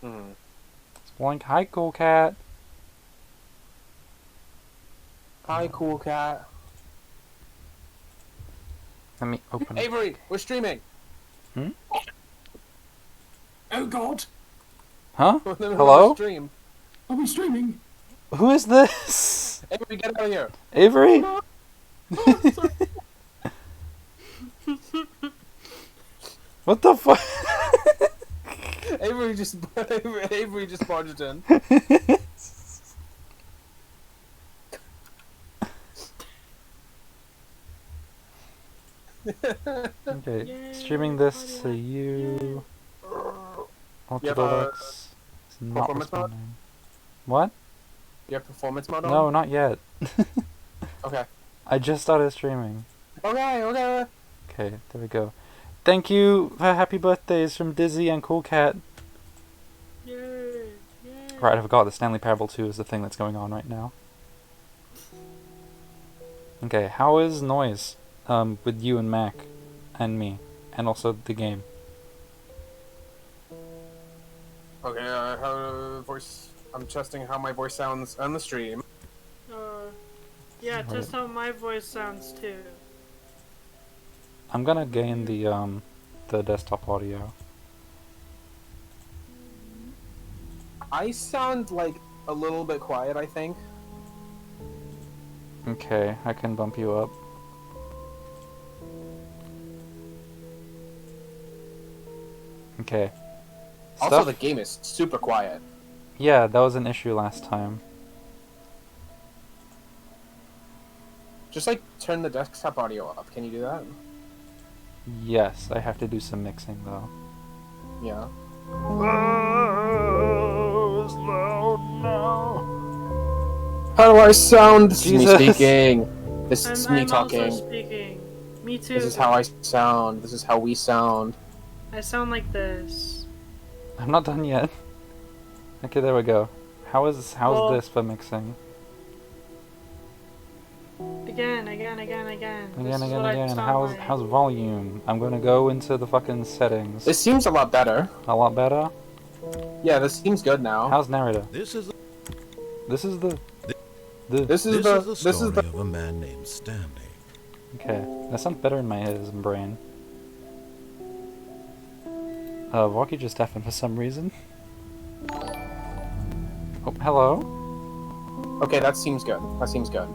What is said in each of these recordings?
Hmm. Splunk, hi, cool cat. Hi, cool cat. Let me open up. Avery, we're streaming. Hmm? Oh God! Huh? We're in the middle of a Hello? stream. Are we streaming? Who is this? Avery, get out of here. Avery? No. Oh, sorry. What the fuck? Avery just barged in. Okay, Yay, streaming this to audio, you. You have a Ultradeluxe is not performance mode? responding. What? You have performance mode on? No, not yet. Okay. I just started streaming. Okay. Okay, there we go. Thank you for happy birthdays from Dizzy and Cool Cat. Yay! Yay! Right, I forgot that Stanley Parable 2 is the thing that's going on right now. Okay, how is noise? With you and Mac, and me, and also the game. Okay, how voice... I'm testing how my voice sounds on the stream. Yeah, Right. test how my voice sounds too. I'm gonna gain the desktop audio. I sound, like, a little bit quiet, I think. Okay, I can bump you up. Okay. Also, the game is super quiet. Yeah, that was an issue last time. Just, like, turn the desktop audio up. Can you do that? Yes, I have to do some mixing though. Yeah. How do I sound? This is me Jesus. speaking. This is me I'm talking. also speaking. Me too. This is how I sound. This is how we sound. I sound like this. I'm not done yet. Okay, there we go. How's Well- this for mixing? Again. Again, This is what I again. sound How's like. how's volume? I'm gonna go into the fucking settings. This seems a lot better. A lot better. Yeah, this seems good now. How's narrator? This is This is the This is the this story is the of a man named Stanley. okay. That sounds better in my head and brain. Vorchi just deafened for some reason. Oh, hello. Okay, that seems good. That seems good.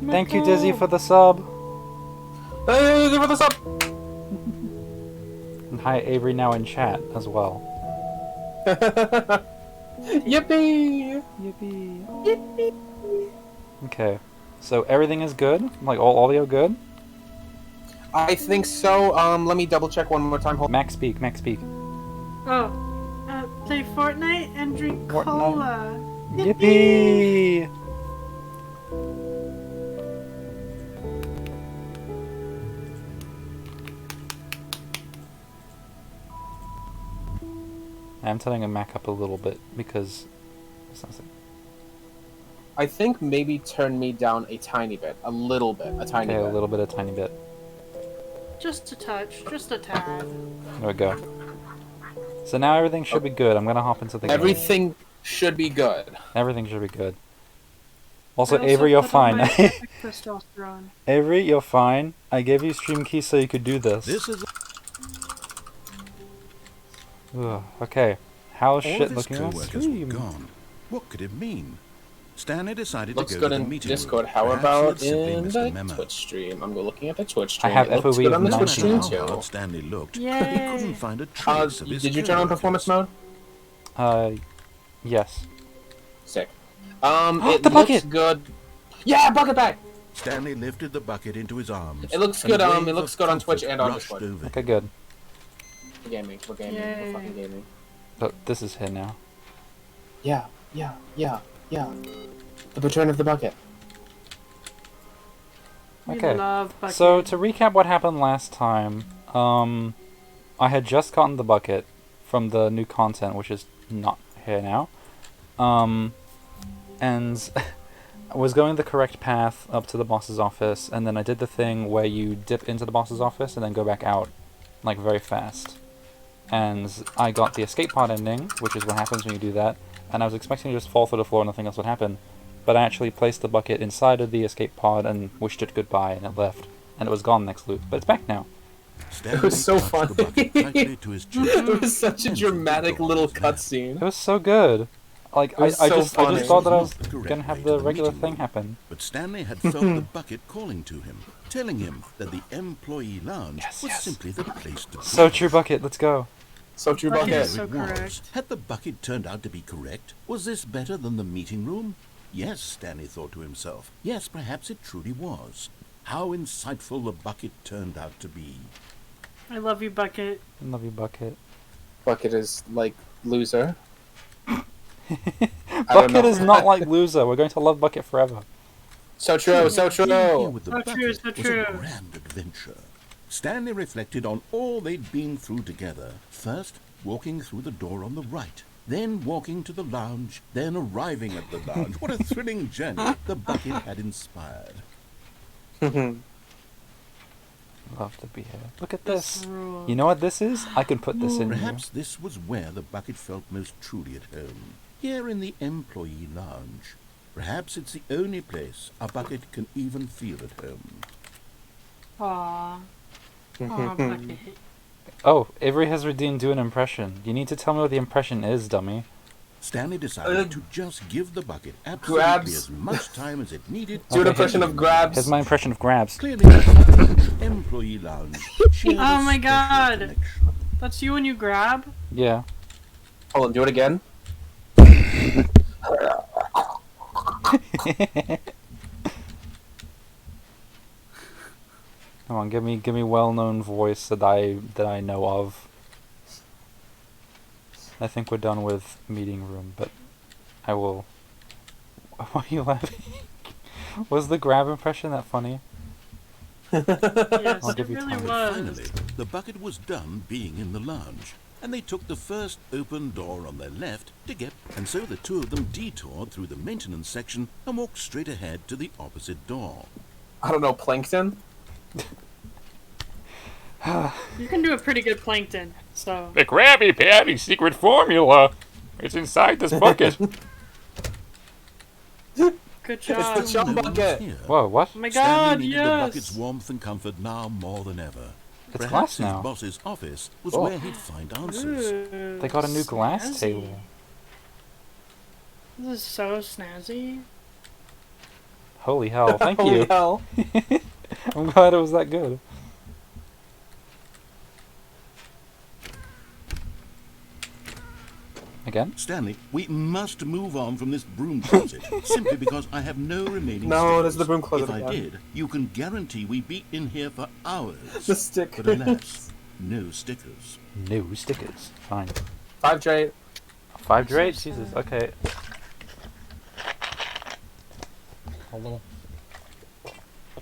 Thank you, Dizzy, for the sub. Hey, give this up. And hi, Avery, now in chat as well. Yippee! Yippee. Okay, so everything is good? Like, all audio good? I think so. Let me double check one more time. Hold. Max speak, Max speak. Oh, play Fortnite and drink Fortnite. cola. Yippee! I'm turning a Mac up a little bit because it sounds like I think maybe turn me down a tiny bit, a little bit, a tiny okay, bit. a little bit, a tiny bit. Just a touch, just a tad. There we go. So now everything should be good. I'm gonna hop into the game. Everything should be good. Everything should be good. Also, I Avery, you're put on fine. my epic testosterone. Avery, you're fine. I gave you stream keys so you could do this. This is Ugh, okay. How's all shit of his looking on co-workers were stream? gone. What could it mean? Stanley decided Looks to go good to the in meeting Discord. room. How Perhaps about he had simply in missed a the memo. Twitch stream? I'm looking at the Twitch I stream. have It looks FOV good of on the No Twitch matter stream how too. hard Stanley looked, he Yay. couldn't find a trace of his Did you turn on performance co-workers. mode? Yes. Sick. The It looks bucket! good. Yeah, bucket bag. Stanley lifted the bucket into his arms. It looks and a good. wave It looks of good on Twitch comfort and on rushed Discord. over Okay, him. good. We're gaming. We're gaming. Yay. We're fucking gaming. But this is here now. Yeah. The return of the bucket. We Okay. love bucket. So to recap what happened last time, I had just gotten the bucket from the new content, which is not here now. And I was going the correct path up to the boss's office, and then I did the thing where you dip into the boss's office and then go back out, like very fast. and I got the escape pod ending, which is what happens when you do that, and I was expecting to just fall through the floor and nothing else would happen, but I actually placed the bucket inside of the escape pod and wished it goodbye, and it left, and it was gone next loop, but it's back now. Stanley was so clutched funny. the bucket tightly to his chest. It was such a and dramatic the door little was jammed. cutscene. It was so good. Like, It was I so just funny. thought that I was Not the correct gonna have way the to regular meeting thing room, happen. But Stanley had felt the bucket calling to him, telling him that the employee lounge Yes, was yes. simply the place to be. So true, bucket, let's go. So true Bucket bucket. is so There it was. correct. Had the bucket turned out to be correct? Was this better than the meeting room? Yes, Stanley thought to himself. Yes, perhaps it truly was. How insightful the bucket turned out to be. I love you, Bucket. I love you, bucket. Bucket is like loser. I don't Bucket know. is not like loser. We're going to love Bucket forever. So true, so Being here true. with the So bucket true, so was true. a grand adventure. Stanley reflected on all they'd been through together. First, walking through the door on the right. Then walking to the lounge. Then arriving at the lounge. What a thrilling journey the bucket had inspired. Love to be here. Look at this. Rule. You know what this is? I could put this in here. Perhaps this was where the bucket felt most truly at home. Here in the employee lounge. Perhaps it's the only place a bucket can even feel at home. Aww. Aw, Bucket. Oh, Avery has redeemed do an impression. You need to tell me what the impression is, dummy. Stanley decided to just give the bucket absolutely Grabs. as much time as it needed. Do an Okay, impression of grabs. Here's my impression of grabs. Clearly, the employee lounge. shared a Oh my special God. connection. That's you when you grab? Yeah. Hold on, do it again. Come on, give me well-known voice that I know of. I think we're done with meeting room, but I will. Why are you laughing? Was the grab impression that funny? Yes, I'll it give you really time. was. Finally, the bucket was done being in the lounge, and they took the first open door on their left to get. And so the two of them detoured through the maintenance section and walked straight ahead to the opposite door. I don't know, plankton? You can do a pretty good plankton, so. The Krabby Patty secret formula. It's inside this bucket. Good job. It's the chum No one was bucket. here. Whoa, what? Oh my Stanley God, needed the bucket's yes! warmth and comfort now more than ever. It's Perhaps glass his now. boss's office was Oh. where he'd find answers. Ooh, They got a new glass snazzy. table. This is so snazzy. Holy hell! Thank Holy you. hell. I'm glad it was that good. Again? Stanley, we must move on from this broom closet, simply because I have no remaining No, stickers. there's the broom closet If I again. did, you can guarantee we'd be in here for hours. The stickers. But alas, no stickers. No stickers. Fine. 5 J. 5 to 8? Jesus. Okay. Hello.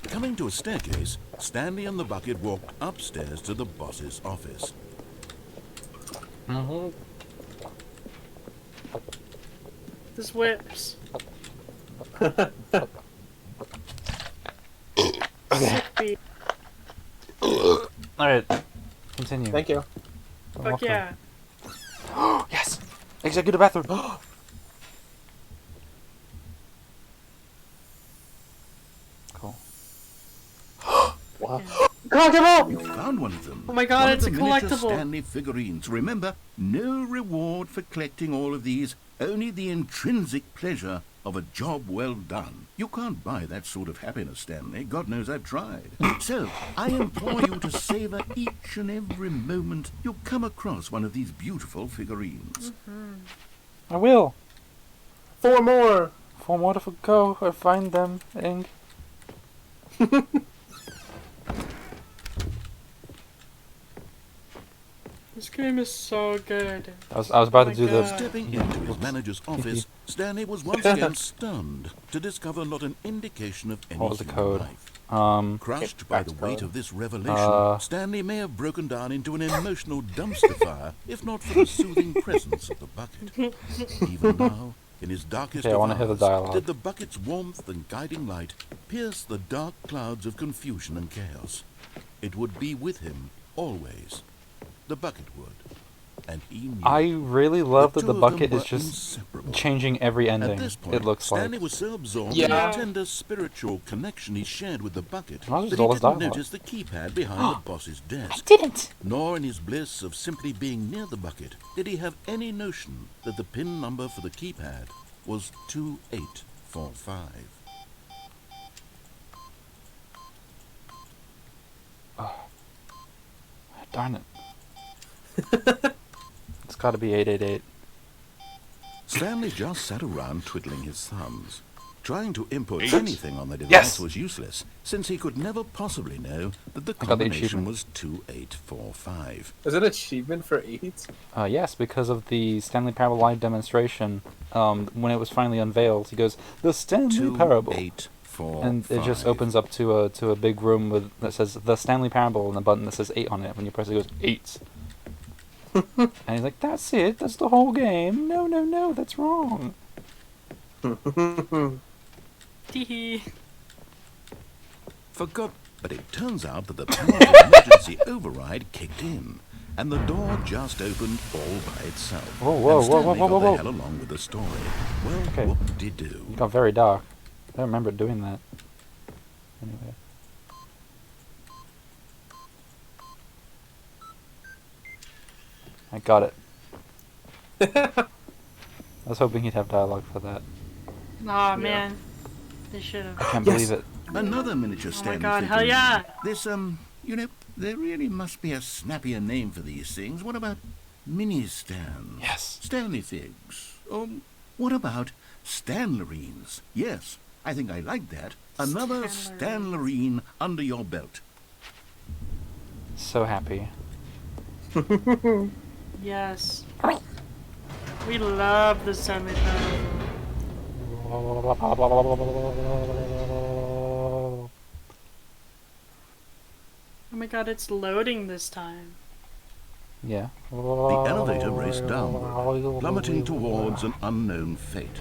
Coming to a staircase, Stanley and the bucket walked upstairs to the boss's office. This whips. Sick beat. Alright. Continue. Thank you. You're Fuck welcome. yeah. Yes! Executive bathroom! Cool. Wow. Collectible! You found one of them. Oh my God, One it's of a the miniature collectible. Stanley figurines. Remember, no reward for collecting all of these, only the intrinsic pleasure of a job well done. You can't buy that sort of happiness, Stanley. God knows I've tried. So, I implore you to savor each and every moment you come across one of these beautiful figurines. I will! 4 more! 4 more to go. I find them. Ing. This game is so good. I was about to my do God. the. Stepping Yeah. into his manager's office, Stanley was once again stunned to discover not an indication of any What was the human code? life. Crushed by the weight of this revelation, Stanley may have broken down into an emotional dumpster fire, if not for the soothing presence of the bucket. Even now, in his darkest Okay, I of wanna hear the hours, dialogue. did the bucket's warmth and guiding light pierce the dark clouds of confusion and chaos. It would be with him always. The bucket would. and he knew. I really love that two the of them bucket were is just inseparable. changing every At ending. this point, It looks Stanley like. was so absorbed Yeah. in the tender spiritual connection he shared with the bucket That was that all he his didn't dialogue. notice the keypad behind the boss's desk. Didn't. Nor in his bliss of simply being near the bucket did he have any notion that the PIN number for the keypad was 2845. Darn it. It's got to be 888. Stanley just sat around twiddling his thumbs. Trying to input Eight. anything on the device Yes! was useless, since he could never possibly know that the got the combination achievement. was 2845. Is it achievement for 8? Yes, because of the Stanley Parable live demonstration. When it was finally unveiled, he goes, "The Stanley Parable," 2845. and it just opens up to a big room with that says "The Stanley Parable" and a button that says 8 on it. When you press it, it goes 8. And he's like, "That's it. That's the whole game. No, no, no. That's wrong." Teehee. Forgot, but it turns out that the power of emergency override kicked in, and the door just opened all by itself. Whoa, whoa, and whoa, Stanley whoa, whoa, got whoa. the hell along with the story. Well, Okay. whoop-de-doo. It got very dark. I don't remember doing that. Anyway. I got it. I was hoping he'd have dialogue for that. Aw, man. They should I have. can't Yes. believe it. Another miniature Oh my Stanley god, figure. hell yeah! This, you know, there really must be a snappier name for these things. What about mini-stands? Yes. Stanley figs. What about Stanlerines? Yes, I think I like that. Another Stanlerine. Stanlerine under your belt. So happy. Yes. We love the Stanley Parable. Oh my god, it's loading this time. Yeah. The elevator raced downward, plummeting towards an unknown fate.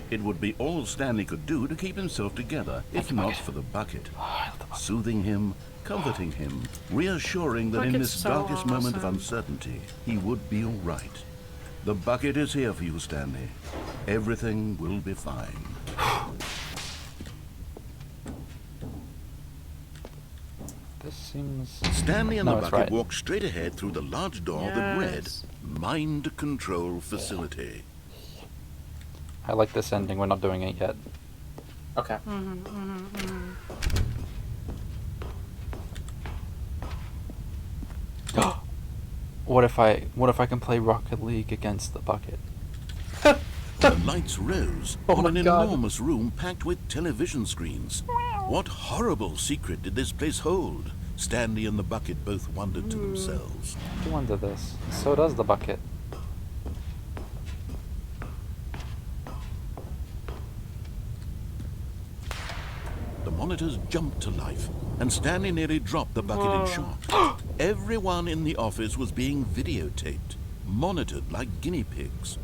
It would be all Stanley could do to keep himself together, if not for the bucket. Soothing him, comforting him, reassuring that in Bucket's this so darkest moment of awesome. uncertainty, he would be all right. The bucket is here for you, Stanley. Everything will be fine. This seems. Stanley and No, the it's bucket right. walked straight ahead through the large door that read, Yes. Mind Control Facility. I like this ending. We're not doing it yet. Okay. What if I can play Rocket League against the bucket? The lights rose Oh on my an God. enormous room packed with television screens. What horrible secret did this place hold? Stanley and the bucket both wondered to themselves. I wonder this. So does the bucket. The monitors jumped to life, and Stanley nearly dropped the bucket in Whoa. shock. Everyone in the office was being videotaped, monitored like guinea pigs.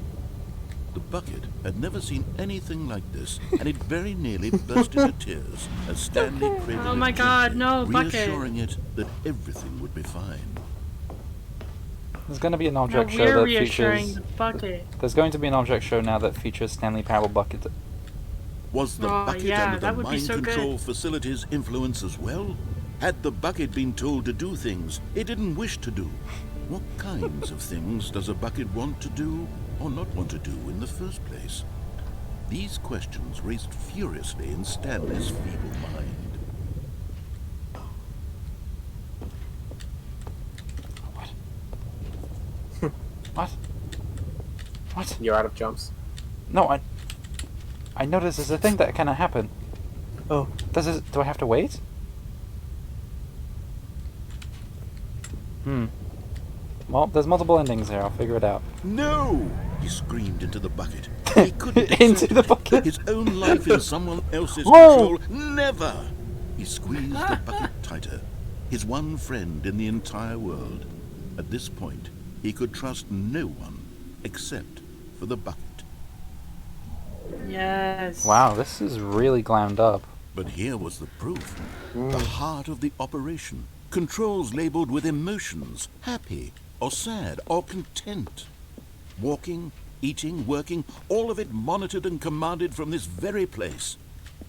The bucket had never seen anything like this, and it very nearly burst into tears as Stanley cradled Oh my it God, gently, no, bucket. reassuring it that everything would be fine. There's going to be an No, object show we're that reassuring features. the bucket. There's going to be an object show now that features Stanley Parable bucket. Was the Oh, bucket yeah, under the that would be mind so good. control facility's influence as well? Had the bucket been told to do things it didn't wish to do? What kinds of things does a bucket want to do or not want to do in the first place? These questions raced furiously in Stanley's feeble mind. What? What? You're out of jumps. No, I know this is a thing that can happen. Oh. Do I have to wait? Well, there's multiple endings here. I'll figure it out. No! He screamed into the bucket. He couldn't Into accept the bucket. his own life in someone else's Whoa! control. Never! He squeezed the bucket tighter. His one friend in the entire world. At this point, he could trust no one except for the bucket. Yes. Wow, this is really glammed up. But here was the proof. The heart of the operation. Controls labeled with emotions. Happy or sad or content. Walking, eating, working, all of it monitored and commanded from this very place.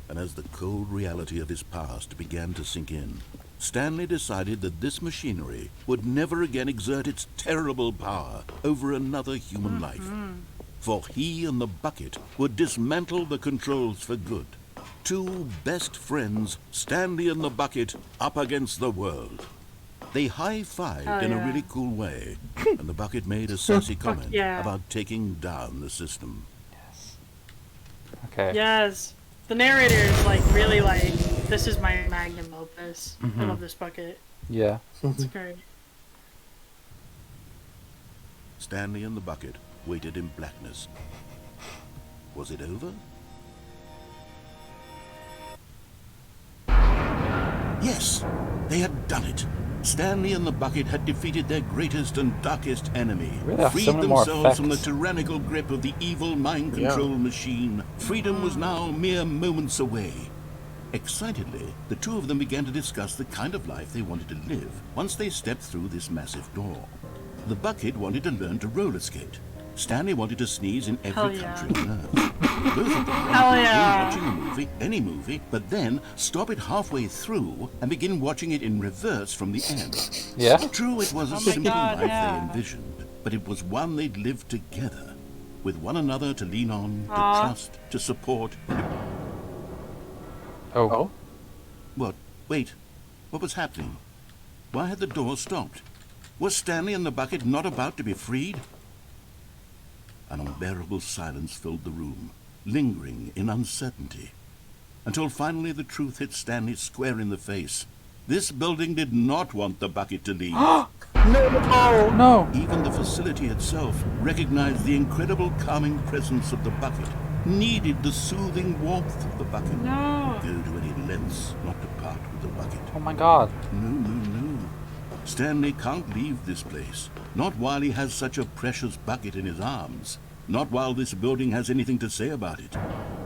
And as the cold reality of his past began to sink in, Stanley decided that this machinery would never again exert its terrible power over another human life. For he and the bucket would dismantle the controls for good. Two best friends, Stanley and the bucket, up against the world. They high-fived in a really cool way, and the bucket made a sassy comment about taking down the system. Yes. Okay. Yes. The narrator is like really like, this is my magnum opus. I love this bucket. Yeah. It's great. Stanley and the bucket waited in blackness. Was it over? Yes, they had done it. Stanley and the bucket had defeated their greatest and darkest enemy, Really freed so many more themselves from the effects. tyrannical grip of the evil mind control machine. Freedom was now mere moments away. Excitedly, the two of them began to discuss the kind of life they wanted to live once they stepped through this massive door. The bucket wanted to learn to roller skate. Stanley wanted to sneeze in every country on Earth. Both of them wanted to begin watching a movie, any movie, but then stop it halfway through and begin watching it in reverse from the end. Yeah? True, it was a simple life they envisioned, but it was one they'd lived together, with one another to lean on, to trust, to support. Oh. What? Wait. What was happening? Why had the door stopped? Was Stanley and the bucket not about to be freed? An unbearable silence filled the room, lingering in uncertainty, until finally the truth hit Stanley square in the face. This building did not want the bucket to leave. No! Even the facility itself recognized the incredible calming presence of the bucket, needed the soothing warmth of the bucket. No. Go to any lengths not to part with the bucket. Oh my god. No. Stanley can't leave this place. Not while he has such a precious bucket in his arms. Not while this building has anything to say about it.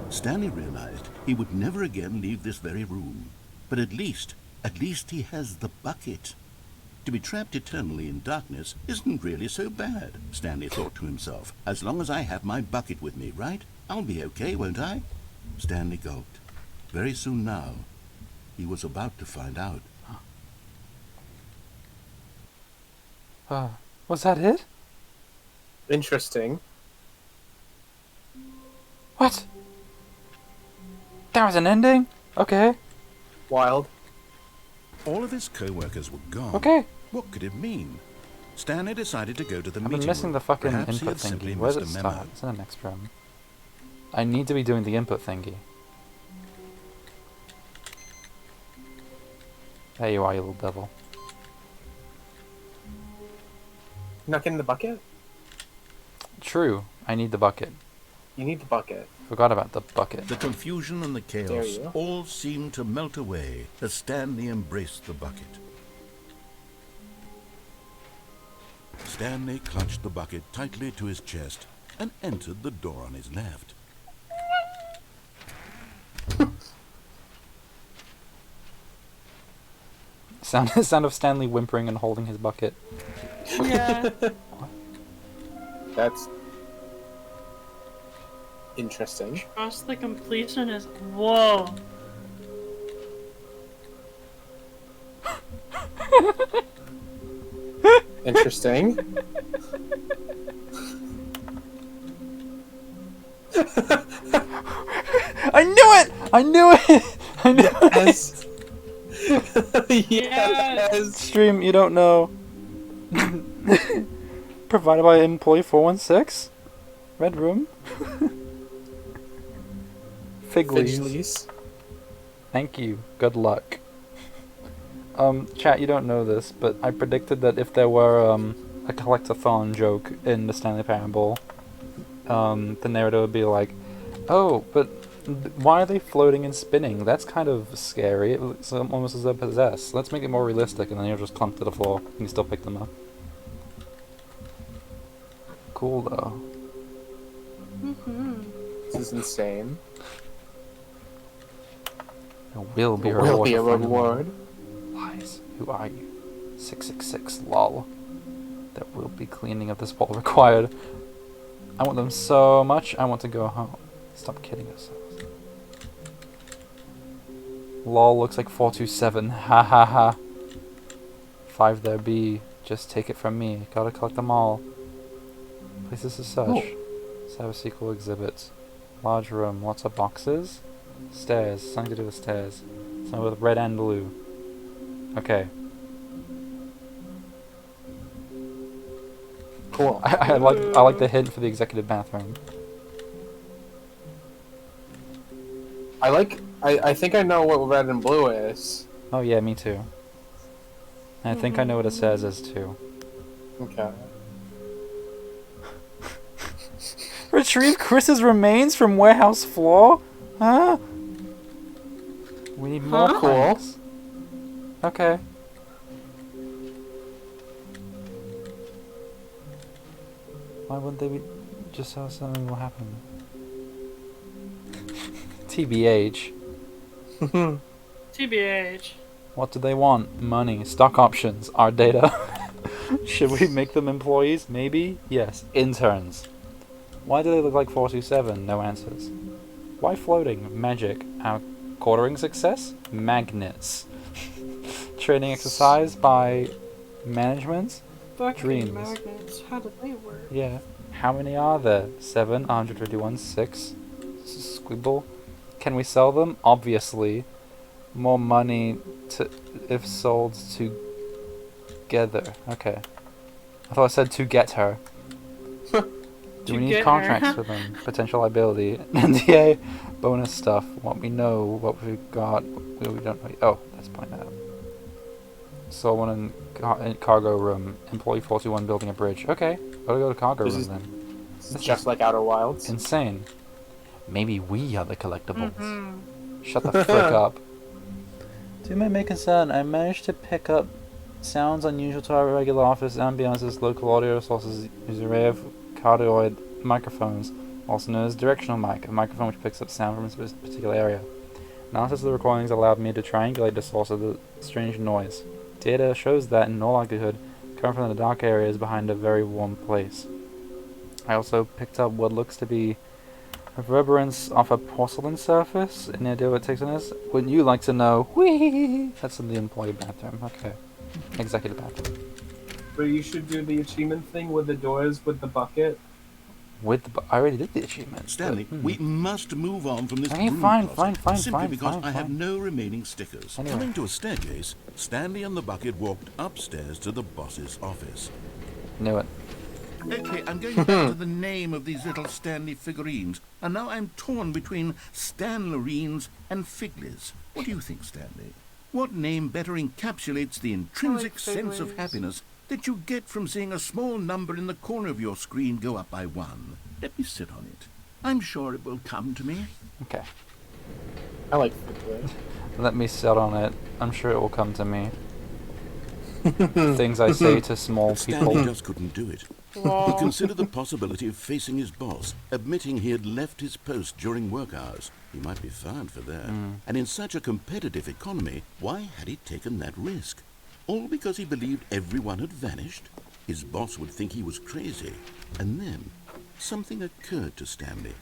Stanley realized he would never again leave this very room. But at least he has the bucket. To be trapped eternally in darkness isn't really so bad, Stanley thought to himself. As long as I have my bucket with me, right? I'll be okay, won't I? Stanley gulped. Very soon now, he was about to find out. Was that it? Interesting. What? That was an ending? Okay. Wild. All of his co-workers were gone. Okay. What could it mean? Stanley decided to go to the I've meeting been missing room. the fucking Perhaps he input had simply thingy. Where does missed it a memo. start? It's in the next room. I need to be doing the input thingy. There you are, you little devil. Not getting the bucket? True, I need the bucket. You need the bucket. Forgot about the bucket. The confusion and the There chaos you go. all seemed to melt away as Stanley embraced the bucket. Stanley clutched the bucket tightly to his chest and entered the door on his left. Sound of Stanley whimpering and holding his bucket. Yeah. That's interesting. Trust the completion is whoa. Interesting. I knew it! I knew it! I knew it! Yes. Yes. Stream, you don't know. Provided by employee 416? Red room? Fig leaves. Fidgelies. Thank you. Good luck. Chat, you don't know this, but I predicted that if there were a collectathon joke in the Stanley Parable, the narrator would be like, "Oh, but why are they floating and spinning? That's kind of scary. It's almost as though possessed. Let's make it more realistic," and then you'll just clunk to the floor and you still pick them up. Cool though. This is insane. There will be a There reward. will be a for finding them. reward. Lies. Who are you? 666 lol. There will be cleaning of this wall required. I want them so much, I want to go home. Stop kidding yourselves. Lol looks like 427. Ha ha ha. 5 there be. Just take it from me. Gotta collect them all. Places to search. Let's have a sequel exhibit. Large room. Lots of boxes. Stairs. Something to do with stairs. Something with red and blue. Okay. Cool. I like the hint for the executive bathroom. I think I know what red and blue is. Oh yeah, me too. And I think I know what it says as too. Okay. Retrieve Chris's remains from warehouse floor? Huh? We need more Cool. planks. Okay. Why wouldn't they be just so something will happen? TBH. TBH. What do they want? Money, stock options, our data. Should we make them employees? Maybe? Yes. Interns. Why do they look like 427? No answers. Why floating? Magic. Our quartering success? Magnets. Training exercise by management? Fucking Dreams. magnets. How do they work? Yeah. How many are there? 7, 151, 6. Squibble. Can we sell them? Obviously. More money to if sold together. Okay. I thought I said to get her. Do we need contracts for them? Potential liability. NDA. Bonus stuff. What we know. What we've got. What we don't know. Oh, that's pointed out. So one in cargo room. Employee 41 building a bridge. Okay. Gotta go to cargo This room is- then. It's just like Outer Wilds. Insane. Maybe we are the collectibles. Mm-hmm. Shut the frick up. To my main concern, I managed to pick up sounds unusual to our regular office ambiances. Local audio sources use array of cardioid microphones, also known as directional mic, a microphone which picks up sound from a particular area. Analysis of the recordings allowed me to triangulate the source of the strange noise. Data shows that, in all likelihood, coming from the dark areas behind a very warm place. I also picked up what looks to be reverberance off a porcelain surface. Any idea what it takes on this? Wouldn't you like to know? Whee! That's in the employee bathroom. Okay. Executive bathroom. But you should do the achievement thing with the doors with the bucket. With the I already did the achievement. Stanley, but, we must move on from this Okay, broom fine, closet, fine, simply fine, because fine, I have fine. no remaining stickers. Anyway. Coming to a staircase, Stanley and the bucket walked upstairs to the boss's office. Knew it. Okay, I'm going back to the name of these little Stanley figurines, and now I'm torn between Stanlerines and Figlies. What do you think, Stanley? What name better encapsulates the intrinsic sense of Figlies. happiness that you get from seeing a small number in the corner of your screen go up by 1? Let me sit on it. I'm sure it will come to me. Okay. I like Figley. Let me sit on it. I'm sure it will come to me. Things I say to small But Stanley people. just couldn't do it. He considered the possibility of facing his boss, admitting he had left his post during work hours. He might be fired for that. And in such a competitive economy, why had he taken that risk? All because he believed everyone had vanished? His boss would think he was crazy. And then, something occurred to Stanley.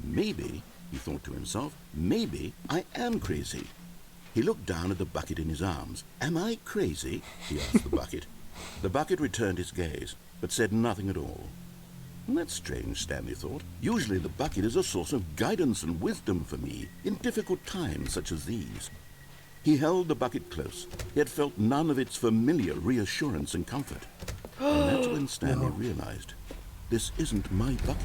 Maybe, he thought to himself, maybe I am crazy. He looked down at the bucket in his arms. Am I crazy? He asked the bucket. The bucket returned his gaze, but said nothing at all. That's strange, Stanley thought. Usually the bucket is a source of guidance and wisdom for me in difficult times such as these. He held the bucket close, yet felt none of its familiar reassurance and comfort. And that's when Stanley realized, this isn't my bucket.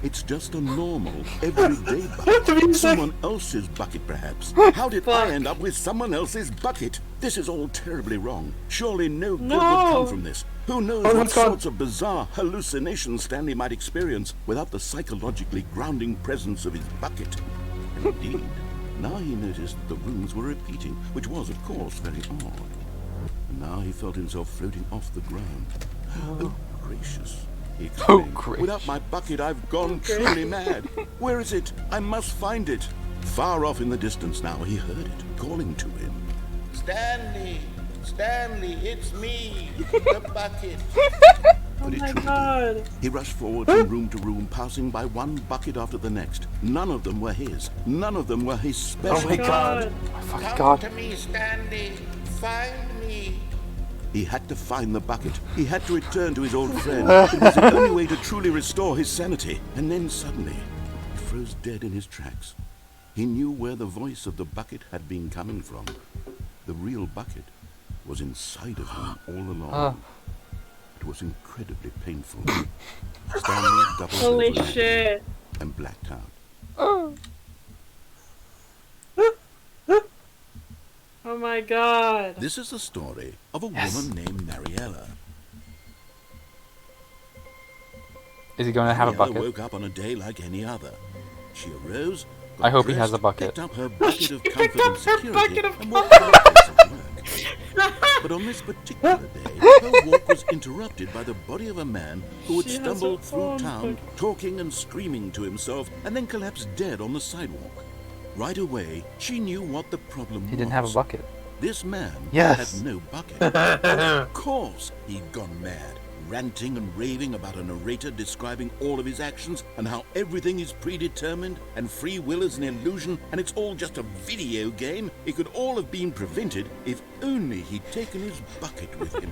It's just a normal, everyday bucket. Someone else's bucket, perhaps. How did I end up with someone else's bucket? This is all terribly wrong. Surely no good would come from this. Who knows what sorts of bizarre hallucinations Stanley might experience without the psychologically grounding presence of his bucket. And indeed, now he noticed that the rooms were repeating, which was, of course, very odd. And now he felt himself floating off the ground. Oh, gracious. He exclaimed, gracious. Without my bucket, I've gone truly mad. Where is it? I must find it. Far off in the distance now, he heard it, calling to him. Stanley! Stanley, it's me, the bucket. Oh But it my truly god. did. He rushed forward from room to room, passing by one bucket after the next. None of them were his. None of them were his special. Oh my god. Fucking Come God. to me, Stanley. Find me. He had to find the bucket. He had to return to his old friend. It was the only way to truly restore his sanity. And then suddenly, he froze dead in his tracks. He knew where the voice of the bucket had been coming from. The real bucket was inside of him all along. It was incredibly painful. Stanley doubled Holy over shit. and blacked out. Oh my god. This is the story of a Yes. woman named Mariella. Is he going to have a Mariella bucket? woke up on a day like any other. She arose. I got hope he has dressed, a bucket. Picked up her bucket of She comfort picked up and her security bucket of and walked to her place of work. But on this particular day, her walk was interrupted by the body of a man who had She has stumbled her through own town, bucket. talking and screaming to himself, and then collapsed dead on the sidewalk. Right away, she knew what the problem was. He didn't have a bucket. This man Yes. had no bucket. Of course he'd gone mad, ranting and raving about a narrator describing all of his actions and how everything is predetermined and free will is an illusion and it's all just a video game. It could all have been prevented if only he'd taken his bucket with him.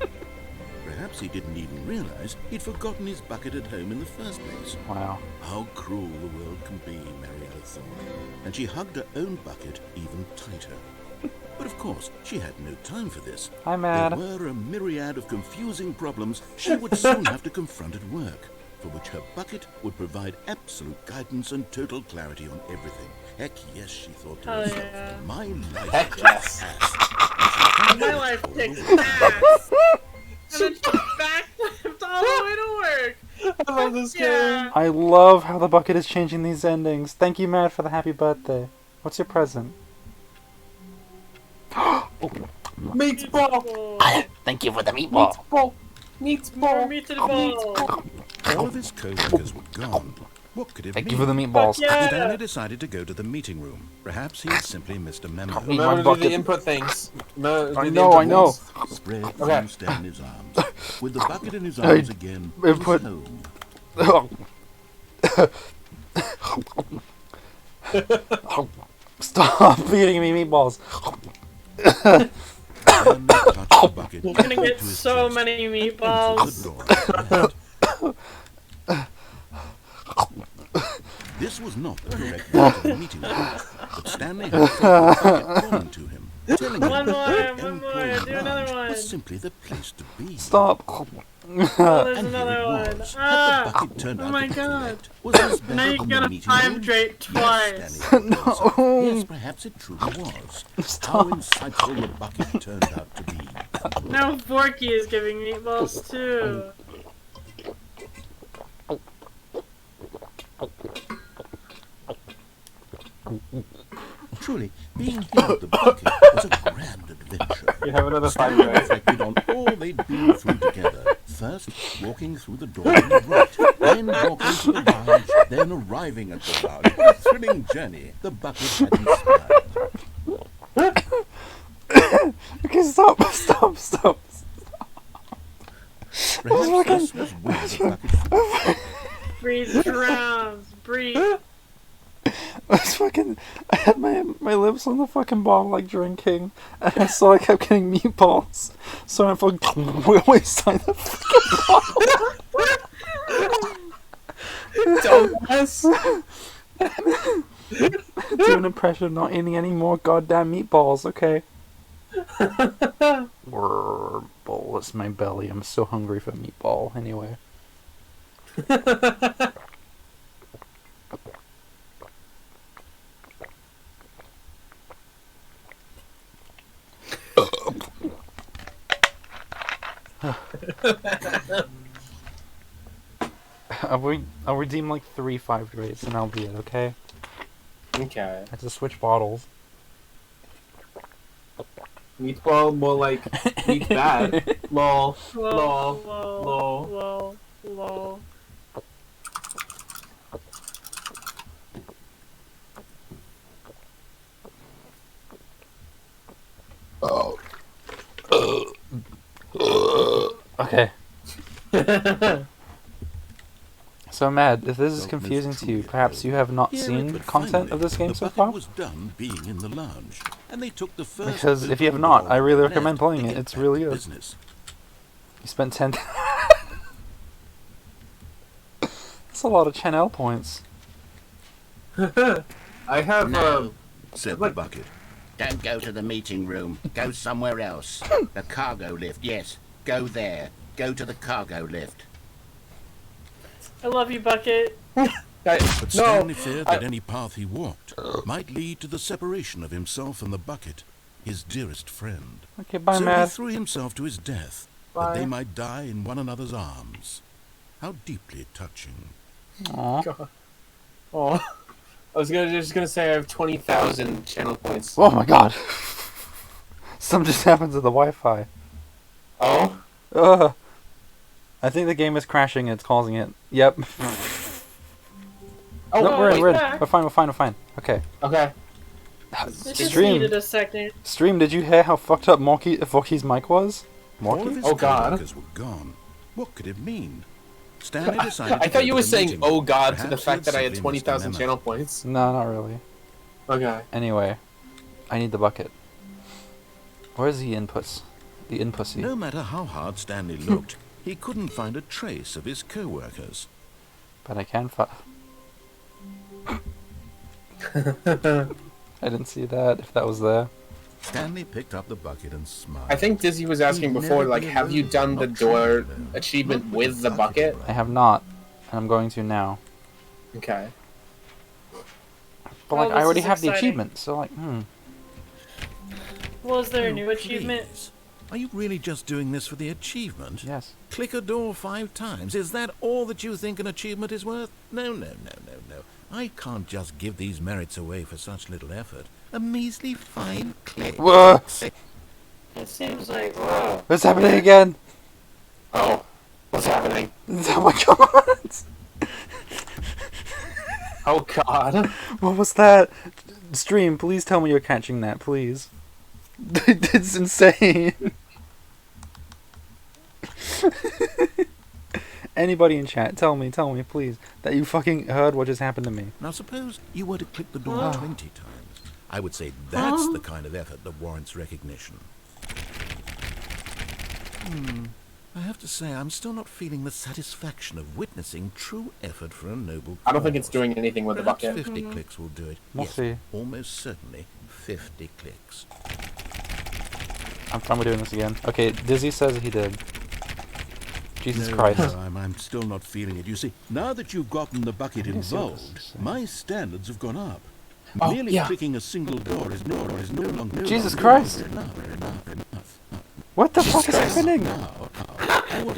Perhaps he didn't even realize he'd forgotten his bucket at home in the first place. Wow. How cruel the world can be, Mariella thought, and she hugged her own bucket even tighter. But of course, she had no time for this. Hi, Mad. There were a myriad of confusing problems she would soon have to confront at work, for which her bucket would provide absolute guidance and total clarity on everything. Heck yes, she thought to Hell herself. yeah. My life Heck kicks yes. ass. My life kicks ass. And then she backflipped all the way to work. I love this Yeah. game. I love how the bucket is changing these endings. Thank you, Matt, for the happy birthday. What's your present? Meatball. Thank you for the meatball. Meatball. More Meatball. meat to the ball. All of his co-workers were gone. What could it Thank mean? you for the meatballs. Yeah. Stanley decided to go to the meeting room. Perhaps he had simply missed a memo. Eat my Remember to do bucket. the input things. Remember to I do the know, input I know. things. Spread Okay. from Stanley's arms. With the bucket in his arms again, he was Input. home. Stop feeding me meatballs. Stanley touched the bucket I'm gonna get to his so chest, many entered meatballs. the door, and this was not the correct way to the meeting room, but Stanley had felt the bucket calling to him, telling him One more, that one more, employee do another lounge one. was simply the place to be. Stop. Oh, there's And here another it one. was. Had Ah! the bucket turned Oh out my to be god. correct? Was this better Now you than gotta the meeting time room? drape twice. Yes, Stanley thought to himself. No. Yes, perhaps it truly was. How insightful the bucket turned out to be. Now Vorchi is giving meatballs too. Truly, being here at the bucket was a grand adventure. You have another 5 Stanley minutes. reflected on all they'd been through together. First, walking through the door on the right, then walking to the lounge, then arriving at the lounge. What a thrilling journey the bucket had inspired. Okay, stop. Perhaps this was where the bucket Breathe drowns. Breathe. I had my lips on the fucking ball like drinking, and so I kept getting meatballs. So I fucking wasted the fucking Dumbass. do an impression of not eating any more goddamn meatballs, okay? Bolus my belly. I'm so hungry for meatball anyway. I'll redeem like 3 5 grades and I'll be it, okay? Okay. I have to switch bottles. Meatball, more like meat bad. Lol. Lol. Lol. Lol. Lol. Lol. Lol. Okay. So, Mad, if this is Felt confusing most to you, truly perhaps though. you have not Here it seen but content finally, of this game the so bucket far? was done being in the lounge, and they took the first Because if you have open not, door I really that recommend led playing to it. get It's back really to good. business. You spent 10... That's a lot of Channel points. I have No, said the like- bucket. Don't go to the meeting room. Go somewhere else. The cargo lift, yes. Go there. Go to the cargo lift. I love you, Bucket. But no, Stanley feared that any path he walked might lead to the separation of himself and the bucket, his dearest friend. Okay, bye, So he Mad. threw himself to his death, that they might die in one another's arms. How deeply touching. Aww. Oh, I was just gonna say I have 20,000 channel points. Oh my god. Something just happened to the Wi-Fi. Oh, Ugh. I think the game is crashing and it's causing it. Yep. oh, No, we're in, wait. we're in. back. We're fine, we're fine, we're fine. Okay. Okay. It just Stream. needed a second. Stream, did you hear how fucked up Vorchi's mic was? All of Morky? his Oh, God. co-workers were gone. What could it mean? Stanley decided I to thought go you to were the saying meeting "oh room. God" to the Perhaps fact that I had simply 20,000 missed a channel memo. points. No, not really. Okay. Anyway, I need the bucket. Where's the inputs? The inputsy. No matter how hard Stanley looked, he couldn't find a trace of his co-workers. But I can I didn't see that, if that was there. Stanley picked up the bucket and smiled. I think Dizzy was asking He'd before, never like, be have you alone, done the not door truly alone. achievement Not with the bucket? I have not, and I'm going to now. Okay. But Oh, like, I this already is have the exciting. achievement, so like, Well, is there a Oh, new achievement? please. Are you really just doing this for the achievement? yes. Click a door 5 times. Is that all that you think an achievement is worth? No. I can't just give these merits away for such little effort. A measly 5 clicks. Whoa! It seems like, whoa. What's happening again? Oh, what's happening? Oh my god! Oh God. What was that? Stream, please tell me you're catching that, please. It's insane. Anybody in chat, tell me, please, that you fucking heard what just happened to me. Now suppose you were to click the door Oh. 20 times. I would say that's the kind of effort that warrants recognition. I have to say, I'm still not feeling the satisfaction of witnessing true effort for a noble cause. I don't think it's doing anything with the Perhaps bucket. 50 clicks will do it. We'll Yes, see. almost certainly 50 clicks. I'm fine with doing this again. Okay, Dizzy says he did. Jesus No, Christ. no, I'm still not feeling it. You see, now that you've gotten the bucket Let me see what this involved, is saying. my standards have gone up. Oh, Merely yeah. clicking a single door is no longer Jesus Christ. enough. What the fuck is happening? What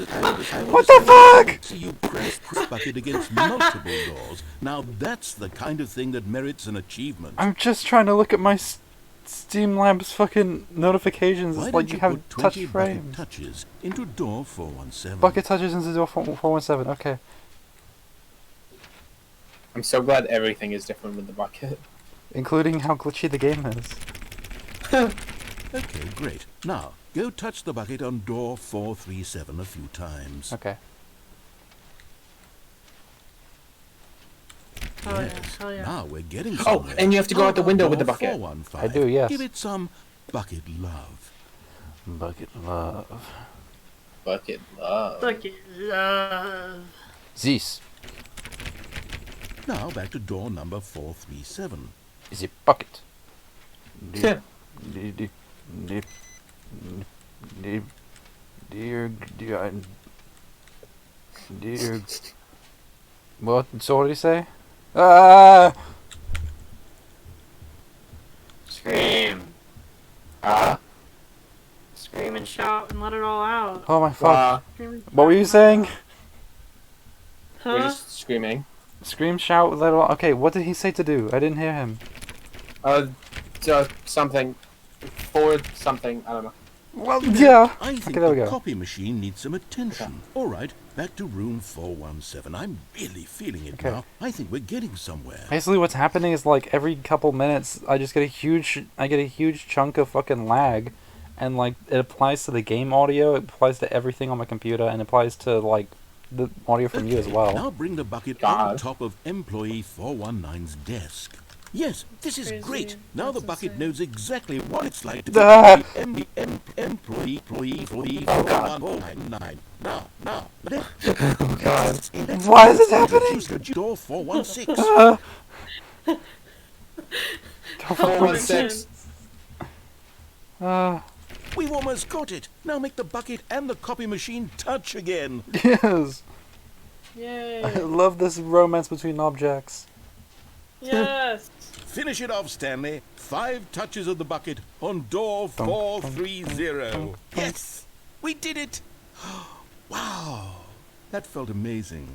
What the fuck? See you press this bucket against multiple doors. Now that's the kind of thing that merits an achievement. I'm just trying to look at my Steam Labs fucking notifications. Why It's like don't you you have put touch 20 bucket frames. touches into door 417? Bucket touches into door 417. Okay. I'm so glad everything is different with the bucket. Including how glitchy the game is. Okay, great. Now, go touch the bucket on door 437 a few times. Okay. Oh, yeah. Yes. Oh, yeah. Now we're getting Oh, somewhere. and you have to go How out the about window with door the bucket. 415? I do, yes. Give it some bucket love. Bucket love. Bucket love. Bucket love. This Now back to door number 437. is a bucket. Yeah. Dear. What? So what did he say? Ah! Scream. Scream and shout and let it all out. Oh my fuck. Scream and What were you saying? We're Huh? just screaming. Scream, shout, let it all. Okay, what did he say to do? I didn't hear him. Something. Forward something. I don't know. Well, yeah. I think Okay, there we the go. copy machine needs some attention. All right, back to room 417. I'm really feeling it Okay. now. I think we're getting somewhere. Basically, what's happening is like every couple minutes, I just get a huge, chunk of fucking lag, and like it applies to the game audio, it applies to everything on my computer, and it applies to like the audio from you as well. Now bring the bucket God. on top of employee 419's desk. Yes, this is Crazy. great. Now the That's bucket insane. knows exactly what it's like to be employee 419. Now. Oh God. Why is this happening? Use the door 416. 416. We've almost got it. Now make the bucket and the copy machine touch again. Yes. I Yay. love this romance between objects. Yes. Finish it off, Stanley. 5 touches of the bucket on door 430. Yes, we did it. Wow, that felt amazing.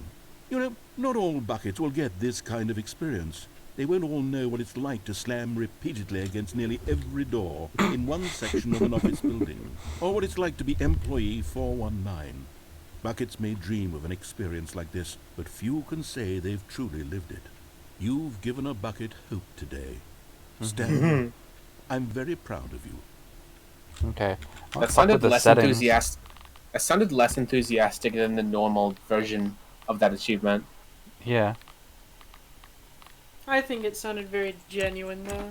You know, not all buckets will get this kind of experience. They won't all know what it's like to slam repeatedly against nearly every door in one section of an office building, or what it's like to be employee 419. Buckets may dream of an experience like this, but few can say they've truly lived it. You've given a bucket hope today. Stanley, I'm very proud of you. Okay. I'll That fuck sounded with the less settings. enthusiastic. That sounded less enthusiastic than the normal version of that achievement. Yeah. I think it sounded very genuine though.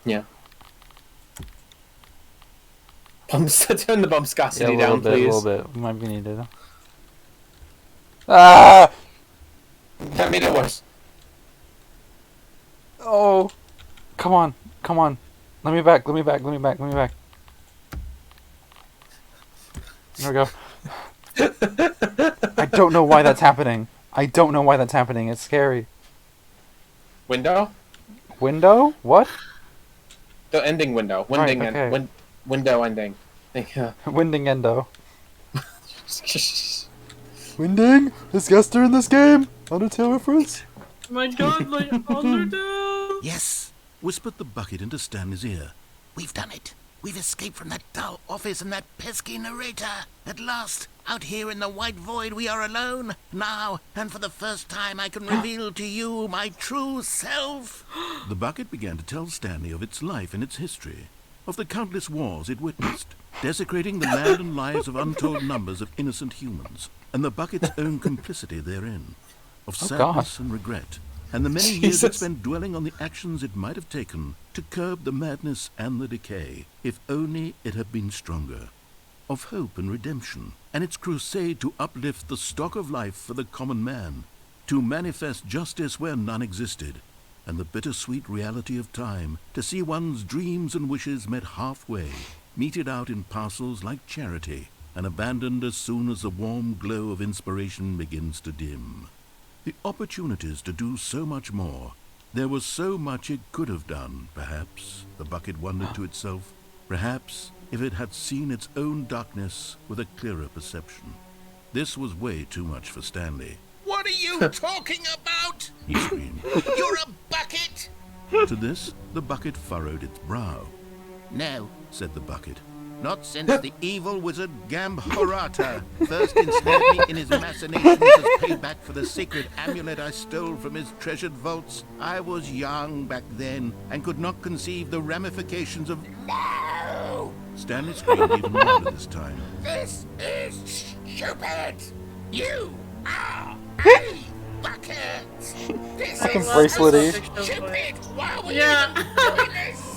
Yeah. Turn the Yeah, bumpscosity a down, please. little bit. Might be needed. Ah! That made it worse. Oh! Come on. Let me back. There we go. I don't know why that's happening. It's scary. Window? Window? What? The ending window. Right, Winding okay. window ending. Yeah. Winding endo. Winding? Is Gester in this game? Undertale reference? Oh my god, like Undertale! Yes, whispered the bucket into Stanley's ear. We've done it. We've escaped from that dull office and that pesky narrator. At last, out here in the white void, we are alone. Now, and for the first time, I can reveal to you my true self. The bucket began to tell Stanley of its life and its history, of the countless wars it witnessed, desecrating the land and lives of untold numbers of innocent humans, and the bucket's own complicity therein, of sadness and regret, and the many years it Jesus. spent dwelling on the actions it might have taken to curb the madness and the decay, if only it had been stronger, of hope and redemption, and its crusade to uplift the stock of life for the common man, to manifest justice where none existed, and the bittersweet reality of time, to see one's dreams and wishes met halfway, meted out in parcels like charity, and abandoned as soon as the warm glow of inspiration begins to dim. The opportunities to do so much more. There was so much it could have done, perhaps, the bucket wondered to itself. Perhaps, if it had seen its own darkness with a clearer perception. This was way too much for Stanley. What are you talking about? He screamed. You're a bucket! To this, the bucket furrowed its brow. No, Said the bucket. not since the evil wizard Gambhorata first ensnared me in his machinations as payback for the sacred amulet I stole from his treasured vaults. I was young back then and could not conceive the ramifications of... No! Stanley screamed even louder this time. This is stupid! You are a bucket! This Fucking is bracelety. stupid! Why were Yeah. you even doing this?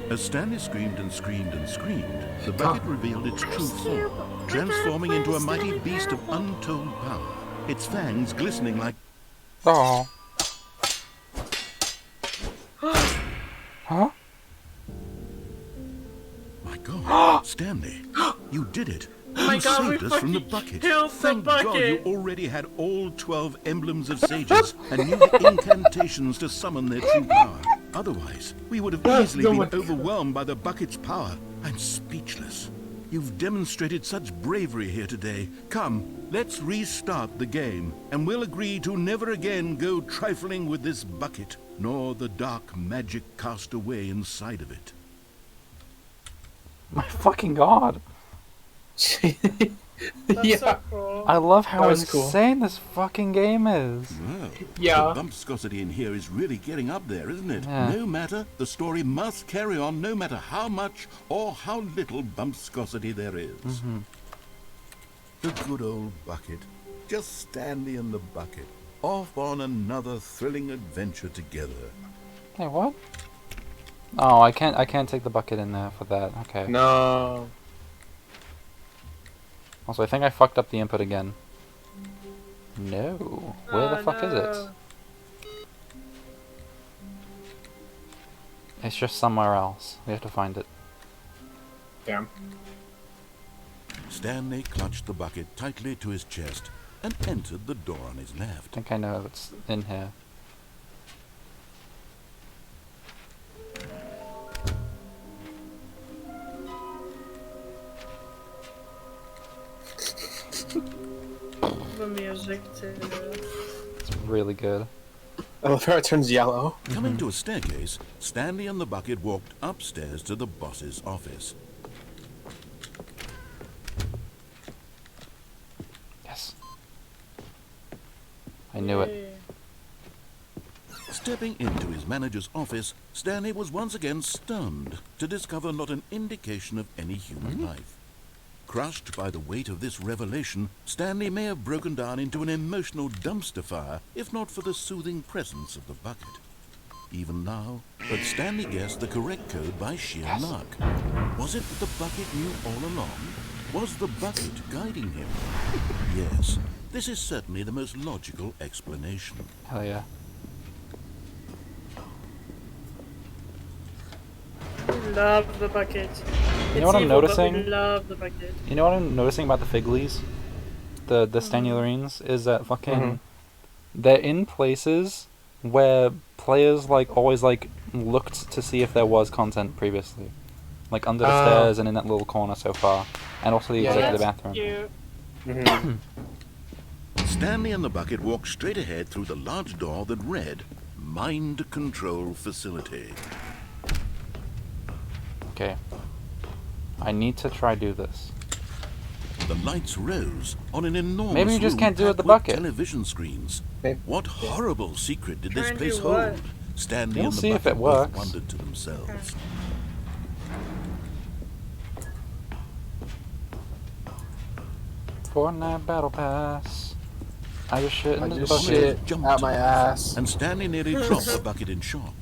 As Stanley screamed and screamed and screamed, the bucket revealed its true form, transforming into a mighty beast of untold power, its fangs glistening like... Oh. Huh? My God, Stanley, you did it. my You God, we saved us from the fucking bucket. killed the Thank God you bucket. already had all 12 emblems of sages and knew the incantations to summon their true power. Otherwise, we would have easily been overwhelmed by the bucket's power. I'm speechless. You've demonstrated such bravery here today. Come, let's restart the game, and we'll agree to never again go trifling with this bucket, nor the dark magic cast away inside of it. My fucking god. That's Yeah. so cool. I love how That was cool. insane this fucking game is. Well, Yeah. the bumpscosity in here is really getting up there, isn't it? Yeah. No matter, the story must carry on no matter how much or how little bumpscosity there is. Mm-hmm. The good old bucket. Just Stanley and the bucket. Off on another thrilling adventure together. Hey, what? Oh, I can't take the bucket in there for that. Okay. No. Also, I think I fucked up the input again. No. Where the fuck is it? no. It's just somewhere else. We have to find it. Damn. Stanley clutched the bucket tightly to his chest and entered the door on his I left. think I know it's in here. The music too. It's really good. I love how it turns yellow. Coming to a staircase, Stanley and the bucket walked upstairs to the boss's office. Yes. I knew it. Yay. Stepping into his manager's office, Stanley was once again stunned to discover not an indication of any human life. Crushed by the weight of this revelation, Stanley may have broken down into an emotional dumpster fire if not for the soothing presence of the bucket. Even now, but Stanley guessed the correct code by sheer luck. Was it that the bucket knew all along? Was the bucket guiding him? Yes, this is certainly the most logical explanation. Hell yeah. We love the bucket. You know what I'm noticing? We love the bucket. You know what I'm noticing about the Figlies? The Stanulines is that fucking they're in places where players like always like looked to see if there was content previously. Like under the stairs and in that little corner so far. And also the Yeah, executive That's bathroom. cute. Mm-hmm. Stanley and the bucket walked straight ahead through the large door that read, Mind Control Facility. Okay. I need to try do this. The lights rose on an enormous Maybe you just room can't do it packed with the with bucket. television screens. Maybe. What horrible secret did this Try and place do what? hold? Stanley We'll and the see if bucket it both works. wondered to themselves. Fortnite Battle Pass. I just shit in I the just bucket. shit Jumped out to my the ass. And Stanley nearly dropped the bucket in shock.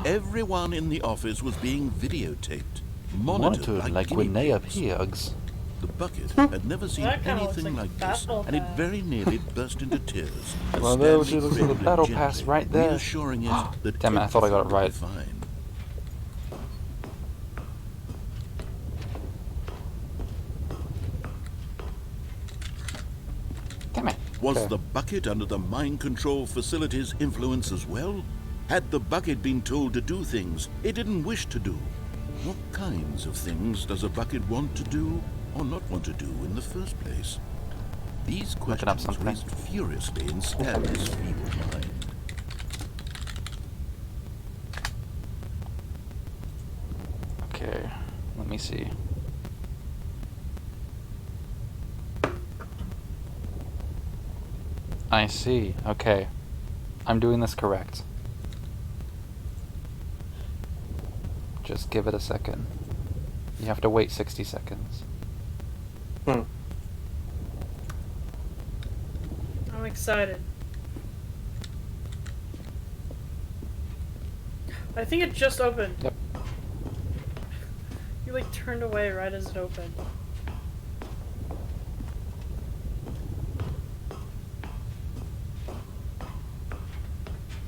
Everyone in the office was being videotaped, monitored like guinea Guinea pigs. pigs. The bucket had never seen That kinda looks anything like like this, Battle and it Pass. very nearly burst into tears. as Well, there Stanley was the cradled it Battle gently, Pass right there. reassuring it that Damn it, I thought I got it everything would right. be fine. Damn it. Was Okay. the bucket under the mind control facility's influence as well? Had the bucket been told to do things it didn't wish to do? What kinds of things does a bucket want to do or not want to do in the first place? These Looking up questions something. raced furiously in Stanley's feeble mind. Okay, let me see. I see. Okay. I'm doing this correct. Just give it a second. You have to wait 60 seconds. Hmm. I'm excited. I think it just opened. Yep. You like turned away right as it opened.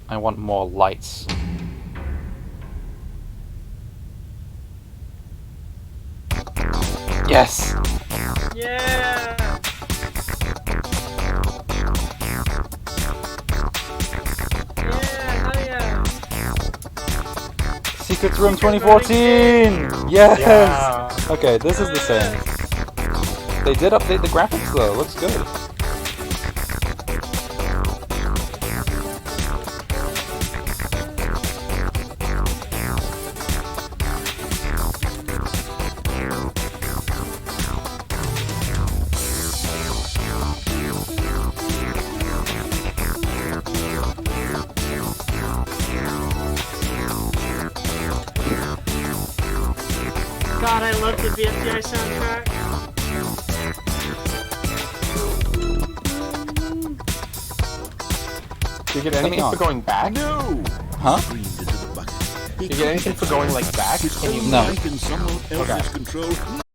I want more lights. Yes! Yeah! Yeah, hell yeah! Secrets Room Secret 2014! Yes! Yeah. Okay, this is the same. They did update the graphics though, looks good. God, I love the BFDI soundtrack. Do you get me anything on. for going back? No! Huh? Screamed into the bucket. Do you get anything for going like back? Can you No. Like in someone else's control.